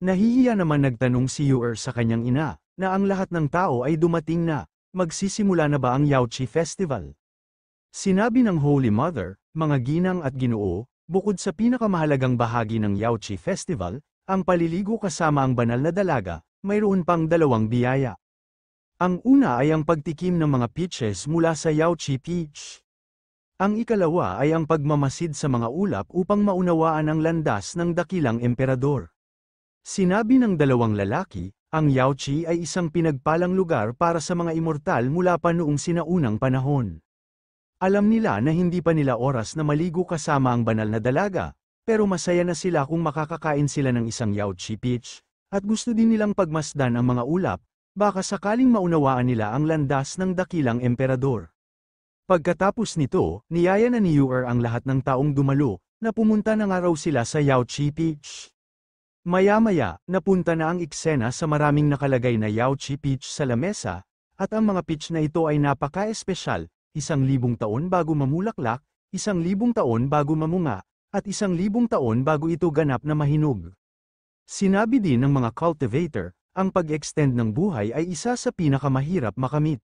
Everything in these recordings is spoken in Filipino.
Nahihiya naman nagtanong si Yuer sa kanyang ina, na ang lahat ng tao ay dumating na, magsisimula na ba ang Yaoqi Festival? Sinabi ng Holy Mother, mga ginang at ginoo, bukod sa pinakamahalagang bahagi ng Yaoqi Festival, ang paliligo kasama ang banal na dalaga, mayroon pang dalawang biyaya. Ang una ay ang pagtikim ng mga peaches mula sa Yaoqi Peach. Ang ikalawa ay ang pagmamasid sa mga ulap upang maunawaan ang landas ng dakilang emperador. Sinabi ng dalawang lalaki, ang Yaoqi ay isang pinagpalang lugar para sa mga immortal mula pa noong sinaunang panahon. Alam nila na hindi pa nila oras na maligo kasama ang banal na dalaga, pero masaya na sila kung makakakain sila ng isang Yaoqi peach, at gusto din nilang pagmasdan ang mga ulap, baka sakaling maunawaan nila ang landas ng dakilang emperador. Pagkatapos nito, niyaya na ni Yuer ang lahat ng taong dumalo, na pumunta na nga raw sila sa Yaoqi Peach. Maya-maya, napunta na ang eksena sa maraming nakalagay na Yaoqi Peach sa lamesa, at ang mga peach na ito ay napaka-espesyal, 1,000 taon bago mamulaklak, 1,000 taon bago mamunga, at 1,000 taon bago ito ganap na mahinog. Sinabi din ng mga cultivator, ang pag-extend ng buhay ay isa sa pinakamahirap makamit.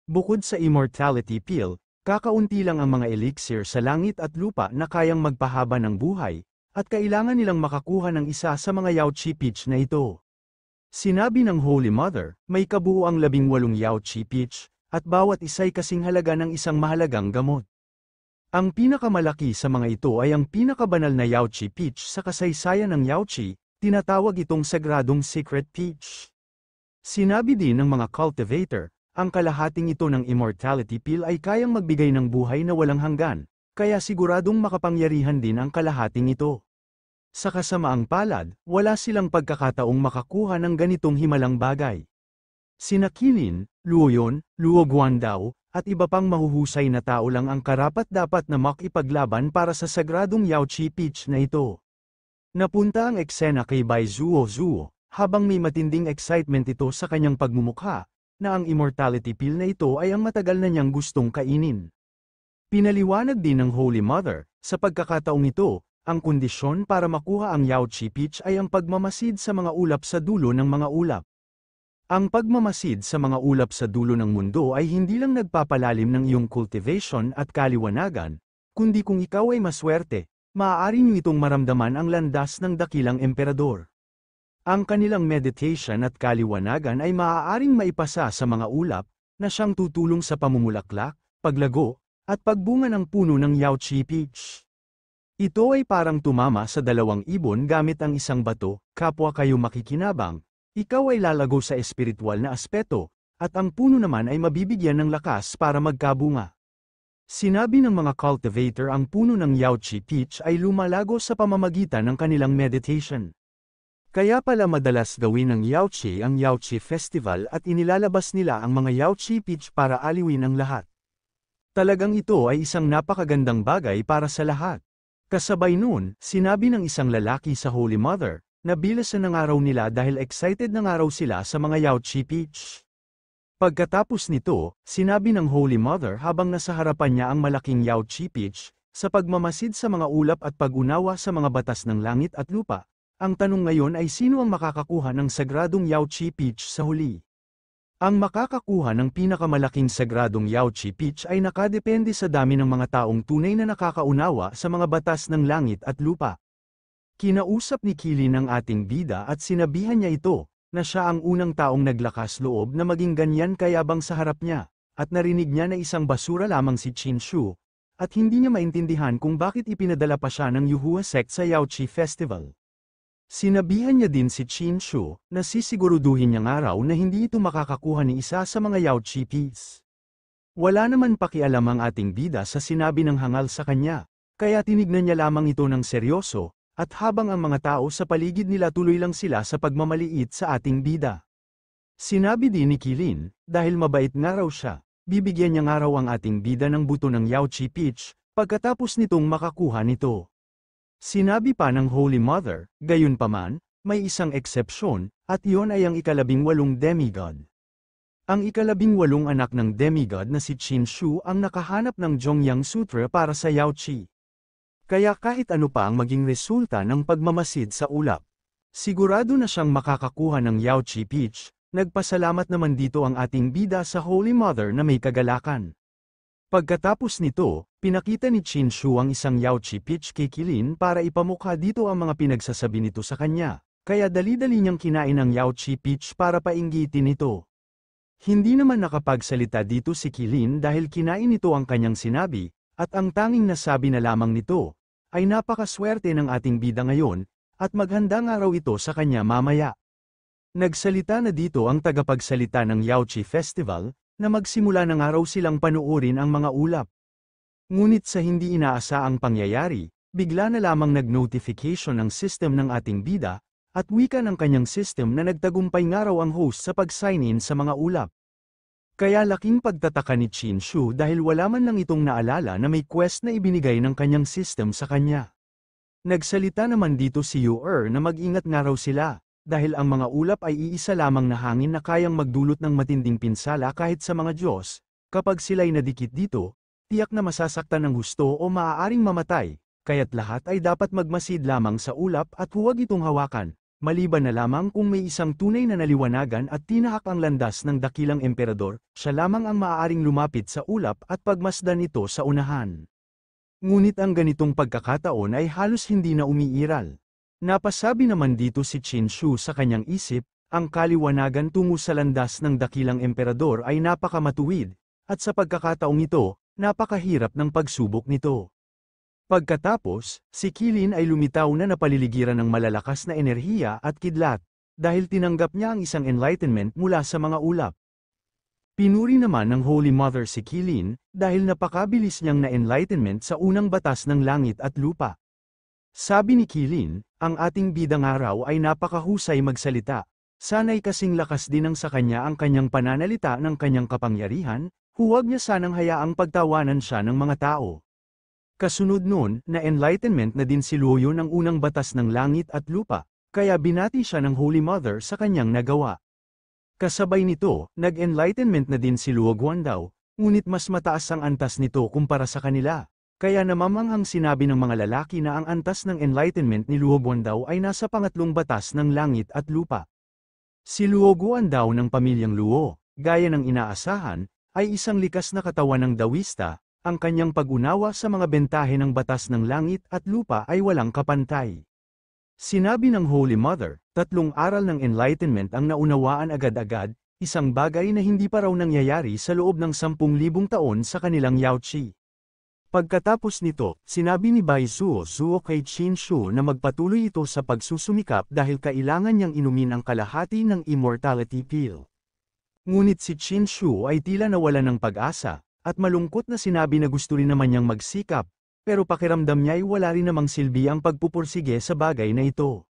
Bukod sa immortality pill, kakaunti lang ang mga elixir sa langit at lupa na kayang magpahaba ng buhay, at kailangan nilang makakuha ng isa sa mga Yaoqi Peach na ito. Sinabi ng Holy Mother, may kabuuang 18 Yaoqi Peach, at bawat isa'y kasing halaga ng isang mahalagang gamot. Ang pinakamalaki sa mga ito ay ang pinakabanal na Yaoqi Peach sa kasaysayan ng Yaoqi, tinatawag itong sagradong Secret Peach. Sinabi din ng mga cultivator, ang kalahating ito ng immortality pill ay kayang magbigay ng buhay na walang hanggan, kaya siguradong makapangyarihan din ang kalahating ito. Sa kasamaang palad, wala silang pagkakataong makakuha ng ganitong himalang bagay. Sina Qilin, Luoyun, Luo Guandao, at iba pang mahuhusay na tao lang ang karapat-dapat na makipaglaban para sa sagradong Yaoqi Peach na ito. Napunta ang eksena kay Bai Zuo, habang may matinding excitement ito sa kanyang pagmumukha, na ang immortality pill na ito ay ang matagal na niyang gustong kainin. Pinaliwanag din ng Holy Mother, sa pagkakataong ito, ang kondisyon para makuha ang Yaoqi Peach ay ang pagmamasid sa mga ulap sa dulo ng mga ulap. Ang pagmamasid sa mga ulap sa dulo ng mundo ay hindi lang nagpapalalim ng iyong cultivation at kaliwanagan, kundi kung ikaw ay maswerte, maaari niyo itong maramdaman ang landas ng dakilang emperador. Ang kanilang meditation at kaliwanagan ay maaaring maipasa sa mga ulap, na siyang tutulong sa pamumulaklak, paglago, at pagbunga ng puno ng Yaoqi Peach. Ito ay parang tumama sa dalawang ibon gamit ang isang bato, kapwa kayo makikinabang, ikaw ay lalago sa espiritual na aspeto, at ang puno naman ay mabibigyan ng lakas para magkabunga. Sinabi ng mga cultivator ang puno ng Yaoqi Peach ay lumalago sa pamamagitan ng kanilang meditation. Kaya pala madalas gawin ng Yaoqi ang Yaoqi Festival at inilalabas nila ang mga Yaoqi Peach para aliwin ang lahat. Talagang ito ay isang napakagandang bagay para sa lahat. Kasabay noon, sinabi ng isang lalaki sa Holy Mother, na bilasan ng araw nila dahil excited ng araw sila sa mga Yaoqi Peach. Pagkatapos nito, sinabi ng Holy Mother habang nasa harapan niya ang malaking Yaoqi Peach, sa pagmamasid sa mga ulap at pag-unawa sa mga batas ng langit at lupa, ang tanong ngayon ay sino ang makakakuha ng sagradong Yaoqi Peach sa huli? Ang makakakuha ng pinakamalaking sagradong Yaoqi Peach ay nakadepende sa dami ng mga taong tunay na nakakaunawa sa mga batas ng langit at lupa. Kinausap ni Qilin ang ating bida at sinabihan niya ito, na siya ang unang taong naglakas loob na maging ganyan kayabang sa harap niya, at narinig niya na isang basura lamang si Qin Shu, at hindi niya maintindihan kung bakit ipinadala pa siya ng Yuhua sect sa Yaoqi Festival. Sinabihan niya din si Qin Shu, na sisiguruduhin niyang araw na hindi ito makakakuha ni isa sa mga Yaoqi Peach. Wala naman pakialam ang ating bida sa sinabi ng hangal sa kanya, kaya tinignan niya lamang ito ng seryoso, at habang ang mga tao sa paligid nila tuloy lang sila sa pagmamaliit sa ating bida. Sinabi din ni Qilin, dahil mabait nga raw siya, bibigyan niya nga raw ang ating bida ng buto ng Yaoqi Peach, pagkatapos nitong makakuha nito. Sinabi pa ng Holy Mother, gayunpaman, may isang eksepsyon, at iyon ay ang ika-18 demigod. Ang ika-18 anak ng demigod na si Qin Shu ang nakahanap ng Zhongyang Sutra para sa Yaoqi. Kaya kahit ano pa ang maging resulta ng pagmamasid sa ulap, Sigurado na siyang makakakuha ng Yaochi Peach, nagpasalamat naman dito ang ating bida sa Holy Mother na may kagalakan. Pagkatapos nito, pinakita ni Chinshu ang isang Yaochi Peach kay Qilin para ipamukha dito ang mga pinagsasabi nito sa kanya, kaya dali-dali niyang kinain ang Yaochi Peach para painggitin ito. Hindi naman nakapagsalita dito si Qilin dahil kinain nito ang kanyang sinabi, at ang tanging nasabi na lamang nito, ay napakaswerte ng ating bida ngayon, at maghanda nga raw ito sa kanya mamaya. Nagsalita na dito ang tagapagsalita ng Yaochi Festival, na magsimula na nga raw silang panuorin ang mga ulap. Ngunit sa hindi inaasaang pangyayari, bigla na lamang nag-notification ng system ng ating bida, at wika ng kanyang system na nagtagumpay nga raw ang host sa pag-sign in sa mga ulap. Kaya laking pagtataka ni Chinshu dahil wala man lang itong naalala na may quest na ibinigay ng kanyang system sa kanya. Nagsalita naman dito si Yu-er na mag-ingat nga raw sila, dahil ang mga ulap ay iisa lamang na hangin na kayang magdulot ng matinding pinsala kahit sa mga Diyos, kapag sila'y nadikit dito, tiyak na masasaktan ng husto o maaaring mamatay, kaya't lahat ay dapat magmasid lamang sa ulap at huwag itong hawakan, maliban na lamang kung may isang tunay na naliwanagan at tinahak ang landas ng dakilang emperador, siya lamang ang maaaring lumapit sa ulap at pagmasdan ito sa unahan. Ngunit ang ganitong pagkakataon ay halos hindi na umiiral. Napasabi naman dito si Chinshu sa kanyang isip, ang kaliwanagan tungo sa landas ng dakilang emperador ay napakamatuwid, at sa pagkakataong ito, napakahirap ng pagsubok nito. Pagkatapos, si Qilin ay lumitaw na napaliligiran ng malalakas na enerhiya at kidlat, dahil tinanggap niya ang isang enlightenment mula sa mga ulap. Pinuri naman ng Holy Mother si Qilin, dahil napakabilis niyang na-enlightenment sa unang batas ng langit at lupa. Sabi ni Qilin, ang ating bidang araw ay napakahusay magsalita, sana'y kasing lakas din ang sa kanya ang kanyang pananalita ng kanyang kapangyarihan, huwag niya sanang hayaang pagtawanan siya ng mga tao. Kasunod nun, na-enlightenment na din si Luoyo ng unang batas ng langit at lupa, kaya binati siya ng Holy Mother sa kanyang nagawa. Kasabay nito, nag-enlightenment na din si Luo Guandao, ngunit mas mataas ang antas nito kumpara sa kanila. Kaya namamanghang sinabi ng mga lalaki na ang antas ng enlightenment ni Luo Guandao ay nasa pangatlong batas ng langit at lupa. Si Luo Guandao ng pamilyang Luo, gaya ng inaasahan, ay isang likas na katawan ng Dawista, ang kanyang pag-unawa sa mga bentahe ng batas ng langit at lupa ay walang kapantay. Sinabi ng Holy Mother, 3 aral ng enlightenment ang naunawaan agad-agad, isang bagay na hindi pa raw nangyayari sa loob ng 10,000 taon sa kanilang Yaochi. Pagkatapos nito, sinabi ni Bai Zuo kay Chinshu na magpatuloy ito sa pagsusumikap dahil kailangan niyang inumin ang kalahati ng immortality pill. Ngunit si Chinshu ay tila nawala ng pag-asa, at malungkot na sinabi na gusto rin naman niyang magsikap, pero pakiramdam niya ay wala rin namang silbi ang pagpupursige sa bagay na ito.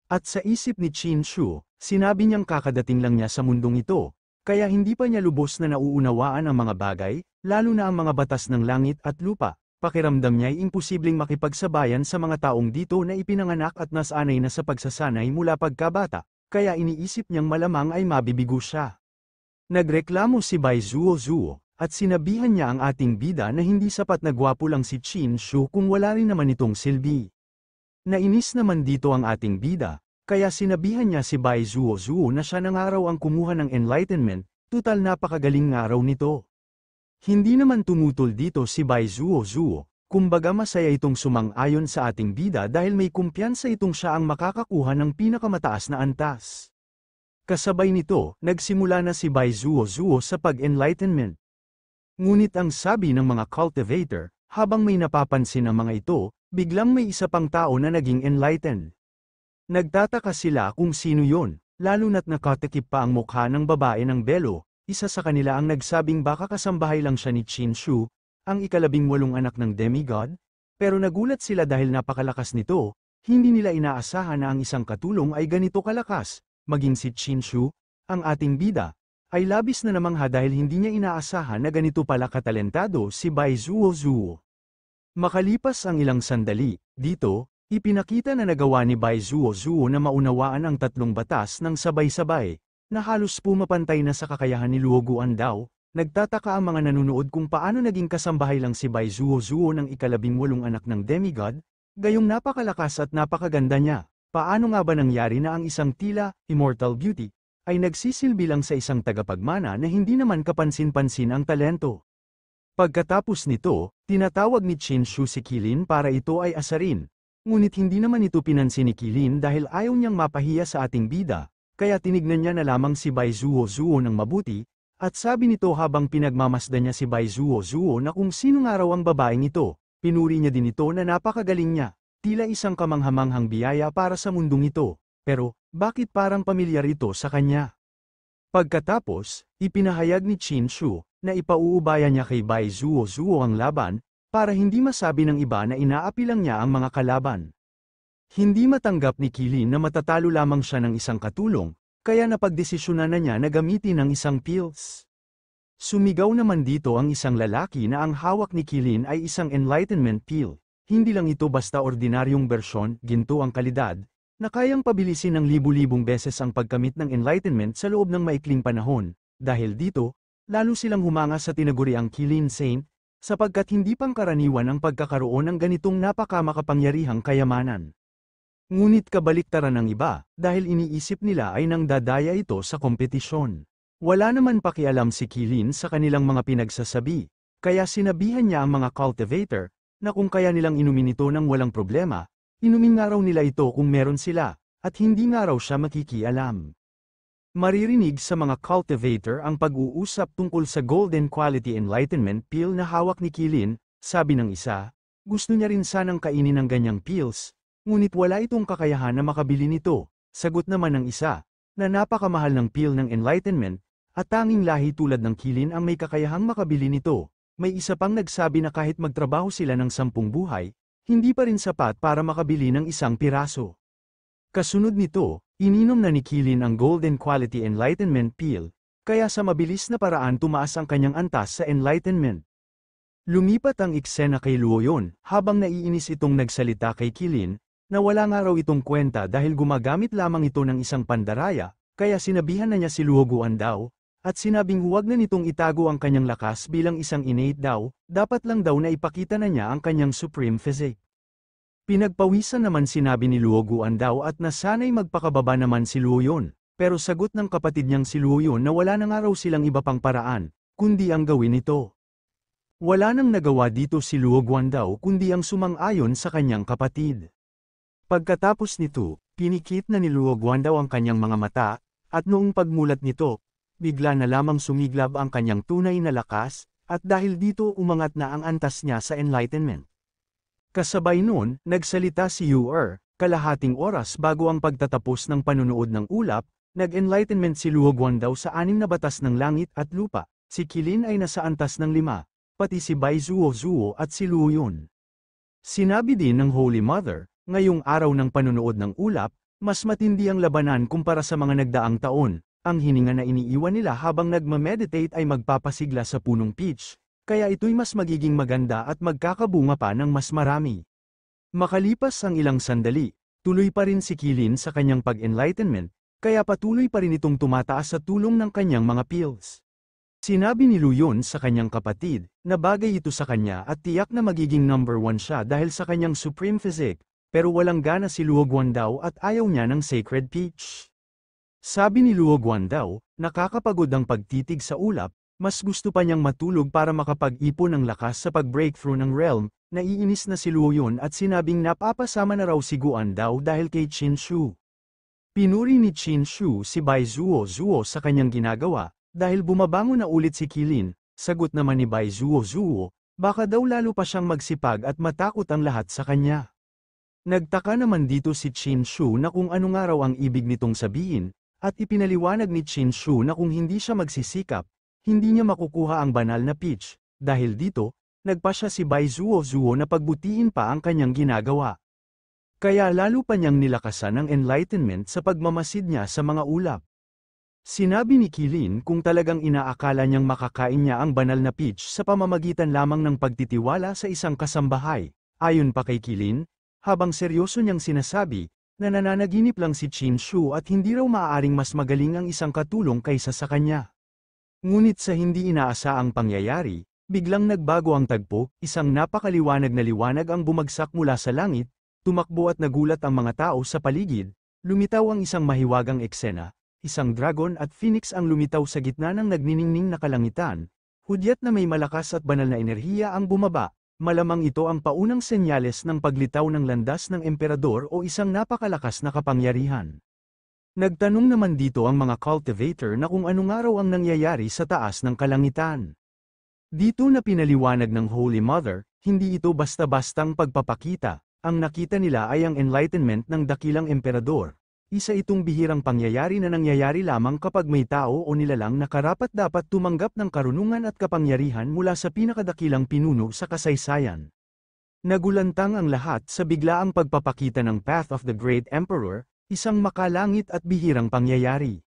At sa isip ni Chinshu, sinabi niyang kakadating lang niya sa mundong ito, kaya hindi pa niya lubos na nauunawaan ang mga bagay, lalo na ang mga batas ng langit at lupa. Pakiramdam niya ay imposibleng makipagsabayan sa mga taong dito na ipinanganak at nasanay na sa pagsasanay mula pagkabata, kaya iniisip niyang malamang ay mabibigo siya. Nagreklamo si Bai Zuo, at sinabihan niya ang ating bida na hindi sapat na gwapo lang si Chinshu kung wala rin naman itong silbi. Nainis naman dito ang ating bida, kaya sinabihan niya si Bai Zuo na siya na nga raw ang kumuha ng enlightenment, tutal napakagaling nga raw nito. Hindi naman tumutol dito si Bai Zuo, kumbaga masaya itong sumang-ayon sa ating bida dahil may kumpiyansa itong siya ang makakakuha ng pinakamataas na antas. Kasabay nito, nagsimula na si Bai Zuo sa pag-enlightenment. Ngunit ang sabi ng mga cultivator, habang may napapansin ang mga ito, biglang may isa pang tao na naging enlightened. Nagtataka sila kung sino yon, lalo na't nakatakip pa ang mukha ng babae ng belo. Isa sa kanila ang nagsabing baka kasambahay lang siya ni Chinshu, ang 18 anak ng demigod, pero nagulat sila dahil napakalakas nito, hindi nila inaasahan na ang isang katulong ay ganito kalakas, maging si Chinshu, ang ating bida, ay labis na namangha dahil hindi niya inaasahan na ganito pala katalentado si Bai Zuo. Makalipas ang ilang sandali, dito, ipinakita na nagawa ni Bai Zuo na maunawaan ang 3 batas ng sabay-sabay, na halos pumapantay na sa kakayahan ni Luo Guandao. Nagtataka ang mga nanunood kung paano naging kasambahay lang si Bai Zuo ng 18 anak ng demigod, gayong napakalakas at napakaganda niya. Paano nga ba nangyari na ang isang tila immortal beauty ay nagsisilbi lang sa isang tagapagmana na hindi naman kapansin-pansin ang talento? Pagkatapos nito, tinatawag ni Chinshu si Kilin para ito ay asarin. Ngunit hindi naman ito pinansin ni Kilin dahil ayaw niyang mapahiya sa ating bida, kaya tinignan niya na lamang si Bai Zuo ng mabuti, at sabi nito habang pinagmamasdan niya si Bai Zuo na kung sino nga raw ang babaeng ito. Pinuri niya din ito na napakagaling niya, tila isang kamanghamanghang biyaya para sa mundong ito, pero bakit parang pamilyar ito sa kanya? Pagkatapos, ipinahayag ni Chinshu na ipauubaya niya kay Bai Zuo ang laban, para hindi masabi ng iba na inaapi lang niya ang mga kalaban. Hindi matanggap ni Kilin na matatalo lamang siya ng isang katulong, kaya napagdesisyonan na niya na gamitin ang isang pills. Sumigaw naman dito ang isang lalaki na ang hawak ni Kilin ay isang enlightenment pill. Hindi lang ito basta ordinaryong bersyon, ginto ang kalidad, na kayang pabilisin ng libu-libong beses ang pagkamit ng enlightenment sa loob ng maikling panahon. Dahil dito, lalo silang humanga sa tinaguriang Kilin Saint, sapagkat hindi pangkaraniwan ang pagkakaroon ng ganitong napakamakapangyarihang kayamanan. Ngunit kabaliktaran ng iba, dahil iniisip nila ay nang dadaya ito sa kompetisyon. Wala naman pakialam si Kilin sa kanilang mga pinagsasabi, kaya sinabihan niya ang mga cultivator, na kung kaya nilang inumin ito ng walang problema, inumin nga raw nila ito kung meron sila, at hindi nga raw siya makikialam. Maririnig sa mga cultivator ang pag-uusap tungkol sa Golden Quality Enlightenment pill na hawak ni Kilin, sabi ng isa, gusto niya rin sanang kainin ng ganyang pills, ngunit wala itong kakayahan na makabili nito, sagot naman ng isa, na napakamahal ng pill ng enlightenment, at tanging lahi tulad ng Kilin ang may kakayahang makabili nito. May isa pang nagsabi na kahit magtrabaho sila ng 10 buhay, hindi pa rin sapat para makabili ng isang piraso. Kasunod nito, ininom na ni Kilin ang Golden Quality Enlightenment pill, kaya sa mabilis na paraan tumaas ang kanyang antas sa enlightenment. Lumipat ang eksena kay Luoyon, habang naiinis itong nagsalita kay Kilin, na wala nga raw itong kwenta dahil gumagamit lamang ito ng isang pandaraya, kaya sinabihan na niya si Luoguan daw, at sinabing huwag na nitong itago ang kanyang lakas bilang isang innate daw, dapat lang daw na ipakita na niya ang kanyang supreme physique. Pinagpawisan naman sinabi ni Luoguan daw at nasanay magpakababa naman si Luoyon, pero sagot ng kapatid niyang si Luoyon na wala na nga raw silang iba pang paraan, kundi ang gawin ito. Wala nang nagawa dito si Luoguan daw kundi ang sumang-ayon sa kanyang kapatid. Pagkatapos nito, pinikit na ni Luoguan daw ang kanyang mga mata, at noong pagmulat nito, bigla na lamang sumiglab ang kanyang tunay na lakas, at dahil dito umangat na ang antas niya sa enlightenment. Kasabay noon, nagsalita si Yu-er, kalahating oras bago ang pagtatapos ng panunood ng ulap, nag-enlightenment si Luoguan daw sa 6 na batas ng langit at lupa, si Kilin ay nasa antas ng 5, pati si Bai Zuo at si Luoyon. Sinabi din ng Holy Mother, ngayong araw ng panunood ng ulap, mas matindi ang labanan kumpara sa mga nagdaang taon. Ang hininga na iniiwan nila habang nagma-meditate ay magpapasigla sa punong peach, kaya ito'y mas magiging maganda at magkakabunga pa ng mas marami. Makalipas ang ilang sandali, tuloy pa rin si Kilin sa kanyang pag-enlightenment, kaya patuloy pa rin itong tumataas sa tulong ng kanyang mga pills. Sinabi ni Luoyon sa kanyang kapatid, na bagay ito sa kanya at tiyak na magiging number 1 siya dahil sa kanyang supreme physique, pero walang gana si Luoguan daw at ayaw niya ng sacred peach. Sabi ni Luoguan daw, nakakapagod ang pagtitig sa ulap, mas gusto pa niyang matulog para makapag-ipon ng lakas sa pag-breakthrough ng realm. Naiinis na si Luoyon at sinabing napapasama na raw si Guan daw dahil kay Chinshu. Pinuri ni Chinshu si Bai Zuo sa kanyang ginagawa, dahil bumabangon na ulit si Kilin, sagot naman ni Bai Zuo, baka daw lalo pa siyang magsipag at matakot ang lahat sa kanya. Nagtaka naman dito si Chinshu na kung ano nga raw ang ibig nitong sabihin, at ipinaliwanag ni Chinshu na kung hindi siya magsisikap, hindi niya makukuha ang banal na peach, dahil dito, nagpa siya si Bai Zuo na pagbutiin pa ang kanyang ginagawa. Kaya lalo pa niyang nilakasan ang enlightenment sa pagmamasid niya sa mga ulap. Sinabi ni Kilin kung talagang inaakala niyang makakain niya ang banal na peach sa pamamagitan lamang ng pagtitiwala sa isang kasambahay. Ayon pa kay Kilin, habang seryoso niyang sinasabi, na nananaginip lang si Chinshu at hindi raw maaaring mas magaling ang isang katulong kaysa sa kanya. Ngunit sa hindi inaasaang pangyayari, biglang nagbago ang tagpo, isang napakaliwanag na liwanag ang bumagsak mula sa langit, tumakbo at nagulat ang mga tao sa paligid, lumitaw ang isang mahiwagang eksena, isang dragon at phoenix ang lumitaw sa gitna ng nagniningning na kalangitan, hudyat na may malakas at banal na enerhiya ang bumaba, malamang ito ang paunang senyales ng paglitaw ng landas ng emperador o isang napakalakas na kapangyarihan. Nagtanong naman dito ang mga cultivator na kung anong araw ang nangyayari sa taas ng kalangitan. Dito na pinaliwanag ng Holy Mother, hindi ito basta-bastang pagpapakita, ang nakita nila ay ang enlightenment ng dakilang emperador. Isa itong bihirang pangyayari na nangyayari lamang kapag may tao o nilalang na karapat-dapat tumanggap ng karunungan at kapangyarihan mula sa pinakadakilang pinuno sa kasaysayan. Nagulantang ang lahat sa biglaang pagpapakita ng Path of the Great Emperor, isang makalangit at bihirang pangyayari.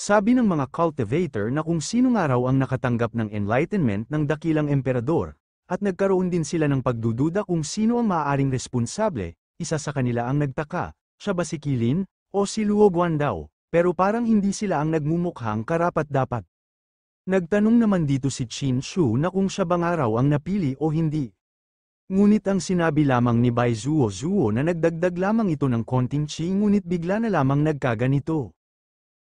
Sabi ng mga cultivator na kung sino nga raw ang nakatanggap ng enlightenment ng dakilang emperador, at nagkaroon din sila ng pagdududa kung sino ang maaaring responsable, isa sa kanila ang nagtaka, siya ba si Qilin, o si Luo Guandao, pero parang hindi sila ang nagmumukhang karapat-dapat. Nagtanong naman dito si Qin Shu na kung siya ba nga raw ang napili o hindi. Ngunit ang sinabi lamang ni Bai Zuo na nagdagdag lamang ito ng konting chi ngunit bigla na lamang nagkaganito.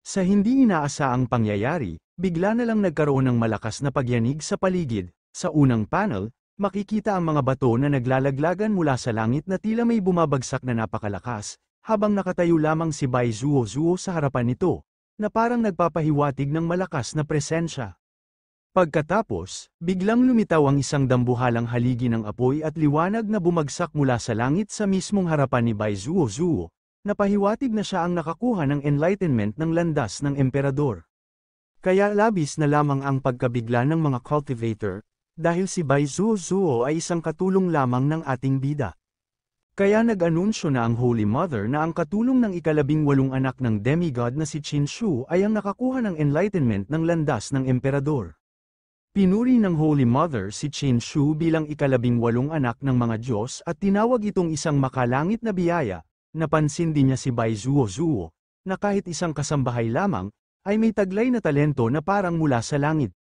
Sa hindi inaasaang pangyayari, bigla na lang nagkaroon ng malakas na pagyanig sa paligid. Sa unang panel, makikita ang mga bato na naglalaglagan mula sa langit na tila may bumabagsak na napakalakas, habang nakatayo lamang si Bai Zuo sa harapan nito, na parang nagpapahiwatig ng malakas na presensya. Pagkatapos, biglang lumitaw ang isang dambuhalang haligi ng apoy at liwanag na bumagsak mula sa langit sa mismong harapan ni Bai Zuo, na pahiwatig na siya ang nakakuha ng enlightenment ng landas ng emperador. Kaya labis na lamang ang pagkabigla ng mga cultivator, dahil si Bai Zuo ay isang katulong lamang ng ating bida. Kaya nag-anunsyo na ang Holy Mother na ang katulong ng ika-18 anak ng demigod na si Qin Shu ay ang nakakuha ng enlightenment ng landas ng emperador. Pinuri ng Holy Mother si Qin Shu bilang ika-18 anak ng mga Diyos at tinawag itong isang makalangit na biyaya. Napansin din niya si Bai Zuo, na kahit isang kasambahay lamang, ay may taglay na talento na parang mula sa langit.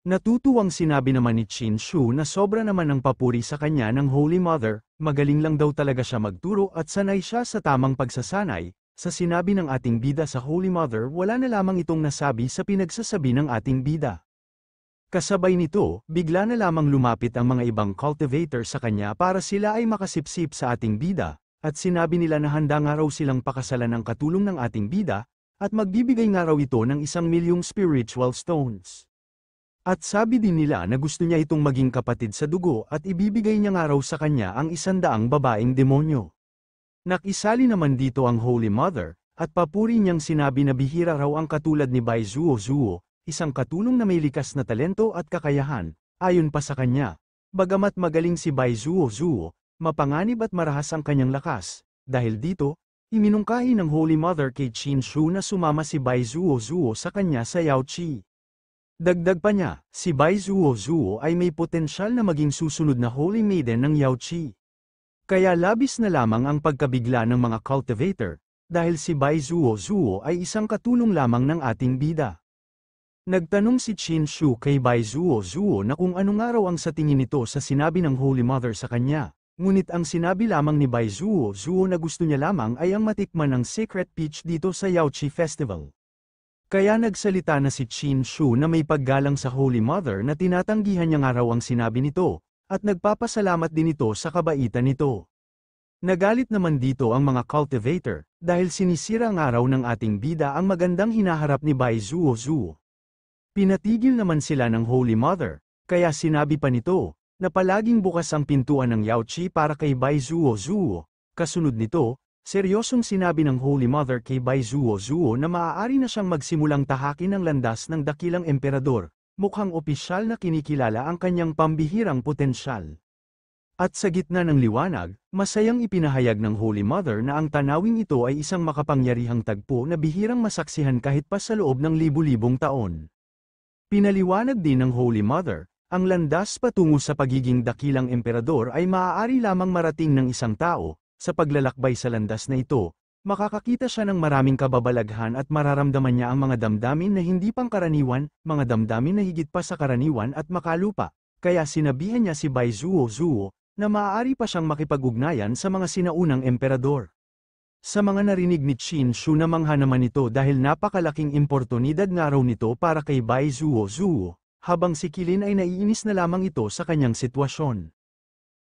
Natutuwang sinabi naman ni Qin Shu na sobra naman ang papuri sa kanya ng Holy Mother, magaling lang daw talaga siya magturo at sanay siya sa tamang pagsasanay. Sa sinabi ng ating bida sa Holy Mother wala na lamang itong nasabi sa pinagsasabi ng ating bida. Kasabay nito, bigla na lamang lumapit ang mga ibang cultivator sa kanya para sila ay makasipsip sa ating bida, at sinabi nila na handa nga raw silang pakasalan ng katulong ng ating bida, at magbibigay nga raw ito ng 1,000,000 spiritual stones. At sabi din nila na gusto niya itong maging kapatid sa dugo at ibibigay niya nga raw sa kanya ang 100 babaeng demonyo. Nakisali naman dito ang Holy Mother, at papuri niyang sinabi na bihira raw ang katulad ni Bai Zuo, isang katulong na may likas na talento at kakayahan. Ayon pa sa kanya, bagamat magaling si Bai Zuo, mapanganib at marahas ang kanyang lakas. Dahil dito, iminungkahi ng Holy Mother kay Qin Shu na sumama si Bai Zuo sa kanya sa Yaoqi. Dagdag pa niya, si Bai Zuo ay may potensyal na maging susunod na Holy Maiden ng Yaoqi. Kaya labis na lamang ang pagkabigla ng mga cultivator, dahil si Bai Zuo ay isang katulong lamang ng ating bida. Nagtanong si Qin Shu kay Bai Zuo na kung ano nga raw ang sa tingin nito sa sinabi ng Holy Mother sa kanya, ngunit ang sinabi lamang ni Bai Zuo na gusto niya lamang ay ang matikman ng Secret Peach dito sa Yaoqi Festival. Kaya nagsalita na si Qin Shu na may paggalang sa Holy Mother na tinatanggihan niya nga raw ang sinabi nito, at nagpapasalamat din ito sa kabaitan nito. Nagalit naman dito ang mga cultivator, dahil sinisira nga raw ng ating bida ang magandang hinaharap ni Bai Zuo. Pinatigil naman sila ng Holy Mother, kaya sinabi pa nito, na palaging bukas ang pintuan ng Yaoqi para kay Bai Zuo. Kasunod nito, seryosong sinabi ng Holy Mother kay Bai Zuo na maaari na siyang magsimulang tahakin ang landas ng dakilang emperador, mukhang opisyal na kinikilala ang kanyang pambihirang potensyal. At sa gitna ng liwanag, masayang ipinahayag ng Holy Mother na ang tanawing ito ay isang makapangyarihang tagpo na bihirang masaksihan kahit pa sa loob ng libu-libong taon. Pinaliwanag din ng Holy Mother, ang landas patungo sa pagiging dakilang emperador ay maaari lamang marating ng isang tao. Sa paglalakbay sa landas na ito, makakakita siya ng maraming kababalaghan at mararamdaman niya ang mga damdamin na hindi pangkaraniwan, mga damdamin na higit pa sa karaniwan at makalupa. Kaya sinabihan niya si Bai Zuo na maaari pa siyang makipag-ugnayan sa mga sinaunang emperador. Sa mga narinig ni Qin Shu namangha naman ito dahil napakalaking importunidad nga raw nito para kay Bai Zuo, habang si Qilin ay naiinis na lamang ito sa kanyang sitwasyon.